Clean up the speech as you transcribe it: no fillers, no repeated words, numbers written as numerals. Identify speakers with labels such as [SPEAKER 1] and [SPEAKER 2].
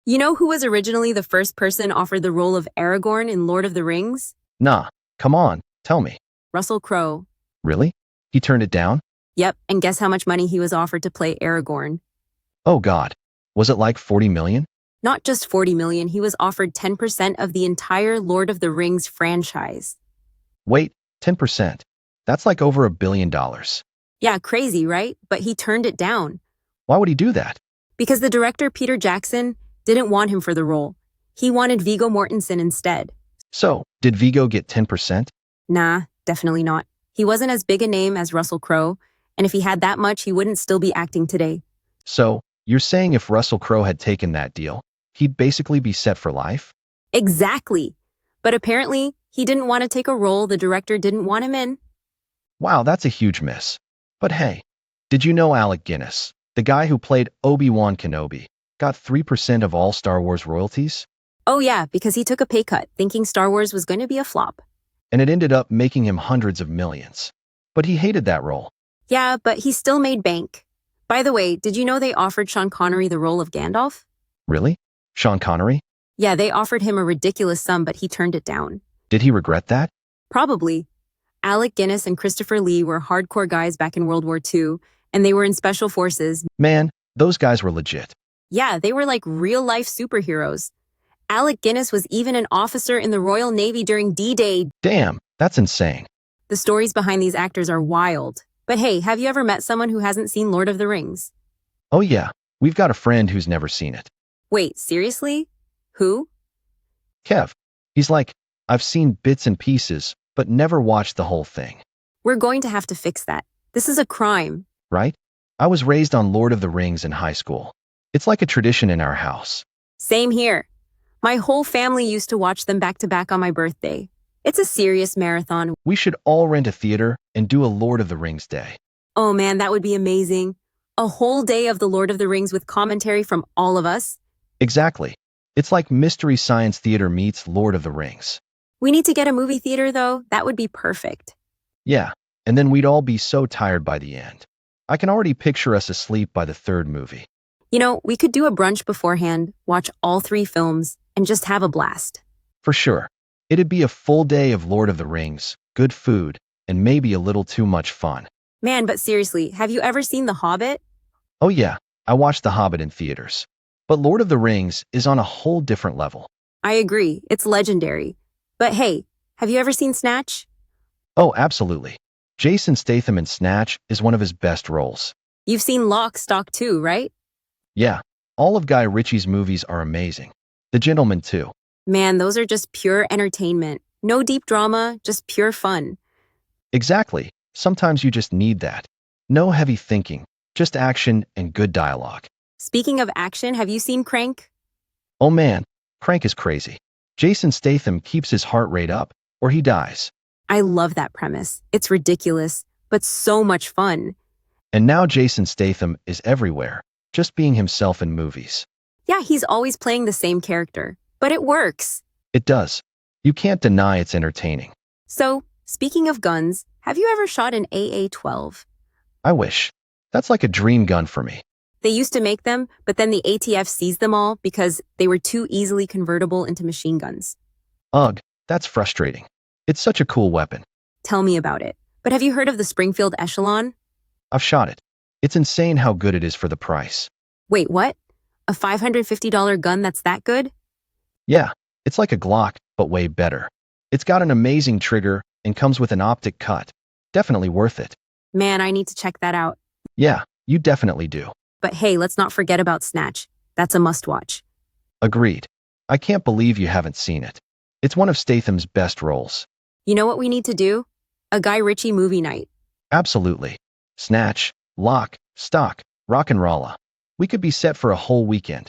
[SPEAKER 1] You know who was originally the first person offered the role of Aragorn in Lord of the Rings?
[SPEAKER 2] Nah, come on, tell me.
[SPEAKER 1] Russell Crowe.
[SPEAKER 2] Really? He turned it down?
[SPEAKER 1] Yep, and guess how much money he was offered to play Aragorn?
[SPEAKER 2] Oh God. Was it like 40 million?
[SPEAKER 1] Not just 40 million, he was offered 10% of the entire Lord of the Rings franchise.
[SPEAKER 2] Wait, 10%. That's like over $1 billion.
[SPEAKER 1] Yeah, crazy, right? But he turned it down
[SPEAKER 2] Why would he do that?
[SPEAKER 1] because the director Peter Jackson didn't want him for the role. He wanted Viggo Mortensen instead.
[SPEAKER 2] So, did Vigo get 10%?
[SPEAKER 1] Nah, definitely not. He wasn't as big a name as Russell Crowe, and if he had that much, he wouldn't still be acting today.
[SPEAKER 2] So, you're saying if Russell Crowe had taken that deal, he'd basically be set for life?
[SPEAKER 1] Exactly. But apparently, he didn't want to take a role the director didn't want him in.
[SPEAKER 2] Wow, that's a huge miss. But hey, did you know Alec Guinness, the guy who played Obi-Wan Kenobi, got 3% of all Star Wars royalties?
[SPEAKER 1] Oh yeah, because he took a pay cut, thinking Star Wars was going to be a flop.
[SPEAKER 2] And it ended up making him hundreds of millions. But he hated that role.
[SPEAKER 1] Yeah, but he still made bank. By the way, did you know they offered Sean Connery the role of Gandalf?
[SPEAKER 2] Really? Sean Connery?
[SPEAKER 1] Yeah, they offered him a ridiculous sum, but he turned it down.
[SPEAKER 2] Did he regret that?
[SPEAKER 1] Probably. Alec Guinness and Christopher Lee were hardcore guys back in World War II, and they were in special forces.
[SPEAKER 2] Man, those guys were legit.
[SPEAKER 1] Yeah, they were like real-life superheroes. Alec Guinness was even an officer in the Royal Navy during D-Day.
[SPEAKER 2] Damn, that's insane.
[SPEAKER 1] The stories behind these actors are wild. But hey, have you ever met someone who hasn't seen Lord of the Rings?
[SPEAKER 2] Oh yeah, we've got a friend who's never seen it.
[SPEAKER 1] Wait, seriously? Who?
[SPEAKER 2] Kev. He's like, I've seen bits and pieces, but never watched the whole thing.
[SPEAKER 1] We're going to have to fix that. This is a crime.
[SPEAKER 2] Right? I was raised on Lord of the Rings in high school. It's like a tradition in our house.
[SPEAKER 1] Same here. My whole family used to watch them back to back on my birthday. It's a serious marathon.
[SPEAKER 2] We should all rent a theater and do a Lord of the Rings day.
[SPEAKER 1] Oh man, that would be amazing. A whole day of the Lord of the Rings with commentary from all of us.
[SPEAKER 2] Exactly. It's like Mystery Science Theater meets Lord of the Rings.
[SPEAKER 1] We need to get a movie theater though. That would be perfect.
[SPEAKER 2] Yeah, and then we'd all be so tired by the end. I can already picture us asleep by the third movie.
[SPEAKER 1] You know, we could do a brunch beforehand, watch all 3 films, and just have a blast.
[SPEAKER 2] For sure. It'd be a full day of Lord of the Rings, good food, and maybe a little too much fun.
[SPEAKER 1] Man, but seriously, have you ever seen The Hobbit?
[SPEAKER 2] Oh yeah, I watched The Hobbit in theaters. But Lord of the Rings is on a whole different level.
[SPEAKER 1] I agree, it's legendary. But hey, have you ever seen Snatch?
[SPEAKER 2] Oh, absolutely. Jason Statham in Snatch is one of his best roles.
[SPEAKER 1] You've seen Lock, Stock 2, right?
[SPEAKER 2] Yeah, all of Guy Ritchie's movies are amazing. The Gentleman too.
[SPEAKER 1] Man, those are just pure entertainment. No deep drama, just pure fun.
[SPEAKER 2] Exactly. Sometimes you just need that. No heavy thinking, just action and good dialogue.
[SPEAKER 1] Speaking of action, have you seen Crank?
[SPEAKER 2] Oh man, Crank is crazy. Jason Statham keeps his heart rate up, or he dies.
[SPEAKER 1] I love that premise. It's ridiculous, but so much fun.
[SPEAKER 2] And now Jason Statham is everywhere, just being himself in movies.
[SPEAKER 1] Yeah, he's always playing the same character, but it works.
[SPEAKER 2] It does. You can't deny it's entertaining.
[SPEAKER 1] So, speaking of guns, have you ever shot an AA-12?
[SPEAKER 2] I wish. That's like a dream gun for me.
[SPEAKER 1] They used to make them, but then the ATF seized them all because they were too easily convertible into machine guns.
[SPEAKER 2] Ugh, that's frustrating. It's such a cool weapon.
[SPEAKER 1] Tell me about it. But have you heard of the Springfield Echelon?
[SPEAKER 2] I've shot it. It's insane how good it is for the price.
[SPEAKER 1] Wait, what? A $550 gun that's that good?
[SPEAKER 2] Yeah, it's like a Glock, but way better. It's got an amazing trigger and comes with an optic cut. Definitely worth it.
[SPEAKER 1] Man, I need to check that out.
[SPEAKER 2] Yeah, you definitely do.
[SPEAKER 1] But hey, let's not forget about Snatch. That's a must-watch.
[SPEAKER 2] Agreed. I can't believe you haven't seen it. It's one of Statham's best roles.
[SPEAKER 1] You know what we need to do? A Guy Ritchie movie night.
[SPEAKER 2] Absolutely. Snatch, Lock, Stock, Rock and Rolla. We could be set for a whole weekend.